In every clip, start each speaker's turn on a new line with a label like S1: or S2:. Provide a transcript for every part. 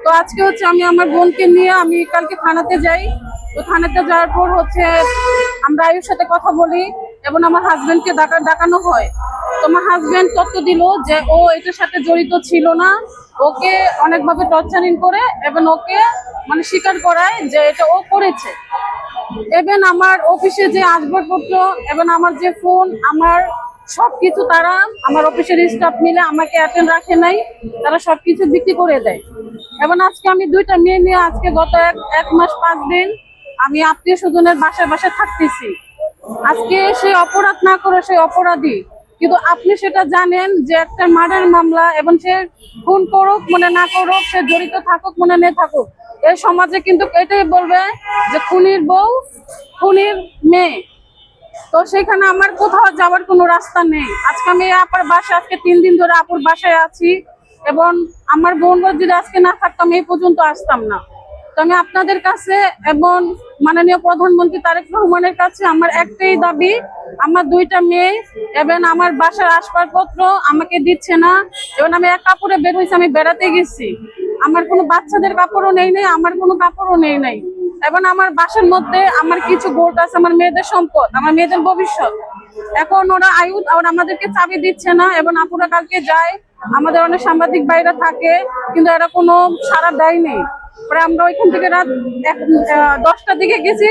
S1: তো আজকে হচ্ছে আমি আমার বোনকে নিয়ে আমি কালকে থানাতে যাই। তো থানাতে যাওয়ার পর হচ্ছে আমরা আয়ুর সাথে কথা বলি এবং আমার হাজবেন্ডকে ডাকানো হয়। তো আমার হাজবেন্ড তথ্য দিল যে ও এটার সাথে জড়িত ছিল না, ওকে অনেকভাবে টর্চারিং করে এবং ওকে মানে স্বীকার করায় যে এটা ও করেছে। এবং আমার অফিসে যে আসবাবপত্র এবং আমার যে ফোন, আমার সবকিছু তারা আমার অফিসের স্টাফ মিলে আমাকে অ্যাটেন্ড রাখে নাই, তারা সবকিছু বিক্রি করে দেয়। এবং আজকে আমি দুইটা মেয়ে নিয়ে আজকে গত এক মাস 5 দিন আমি আত্মীয় স্বজনের বাসায় বাসায় থাকতেছি। আজকে সে অপরাধ না করে সে অপরাধী, কিন্তু আপনি সেটা জানেন যে একটা মার্ডার মামলা এবং সে খুন করুক মনে না করুক, সে জড়িত থাকুক মনে না থাকুক, এই সমাজে কিন্তু এটাই বলবে যে খুনির বউ খুনির মেয়ে। তো সেখানে আমার কোথাও যাওয়ার কোনো রাস্তা নেই। আজকে আমি আপুর বাসায় আজকে 3 দিন ধরে আপুর বাসায় আছি এবং আমার বোন যদি আজকে না থাকতাম এই পর্যন্ত আসতাম না। তো আমি আপনাদের কাছে এবং মাননীয় প্রধানমন্ত্রী তারেক রহমানের কাছে আমার একটাই দাবি, আমার 2টা মেয়ে এবং আমার বাসার আসবাবপত্র আমাকে দিচ্ছে না। এবং আমি এক কাপড়ে বের হয়েছি, আমি বেড়াতে গেছি, আমার কোনো বাচ্চাদের কাপড়ও নেই নাই, আমার কোনো কাপড়ও নেই নাই। এবং আমার বাসার মধ্যে আমার কিছু গোল্ড আছে, আমার মেয়েদের সম্পদ, আমার মেয়েদের ভবিষ্যৎ। এখন ওরা ওরা আমাদেরকে চাবি দিচ্ছে না এবং আপুরা কালকে যায়, আমাদের অনেক সাংবাদিক ভাইরা থাকে কিন্তু এরা কোনো সাড়া দেয়নি। পরে আমরা ওইখান থেকে রাত 10টার দিকে গেছি,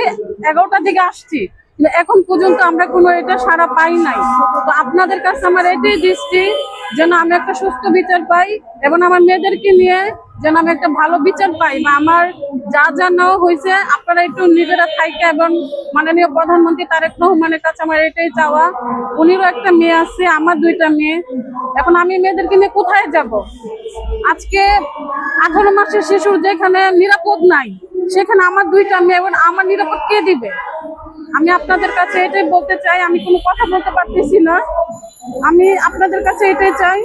S1: 11টার দিকে আসছি, কিন্তু এখন পর্যন্ত আমরা কোনো এটা সাড়া পাই নাই। তো আপনাদের কাছে আমার এটাই দৃষ্টি যেন আমি একটা সুস্থ বিচার পাই এবং আমার মেয়েদেরকে নিয়ে যেন আমি একটা ভালো বিচার পাই, বা আমার যা যা নেওয়া হয়েছে আপনারা একটু নিজেরা থাইকে এবং মাননীয় প্রধানমন্ত্রী তারেক রহমানের কাছে আমার এটাই চাওয়া। উনিরও একটা মেয়ে আছে, আমার 2টা মেয়ে। এখন আমি মেয়েদেরকে নিয়ে কোথায় যাব? আজকে 18 মাসের শিশুর যেখানে নিরাপদ নাই, সেখানে আমার 2টা মেয়ে, এবং আমার নিরাপদ কে দিবে? আমি আপনাদের কাছে এটাই বলতে চাই, আমি কোনো কথা বলতে পারতেছি না। আমি আপনাদের কাছে এটাই চাই,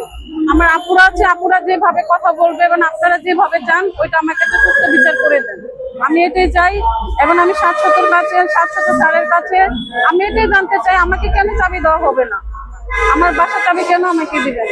S1: আমার আপুরা আছে, আপুরা যেভাবে কথা বলবে এবং আপনারা যেভাবে চান ওইটা আমাকে একটা সুস্থ বিচার করে দেন, আমি এটাই চাই। এবং আমি 700 কাছে 700 স্যারের কাছে আমি এটাই জানতে চাই, আমাকে কেন চাবি দেওয়া হবে না? আমার বাসা চাবি কেন আমাকে দিবেন?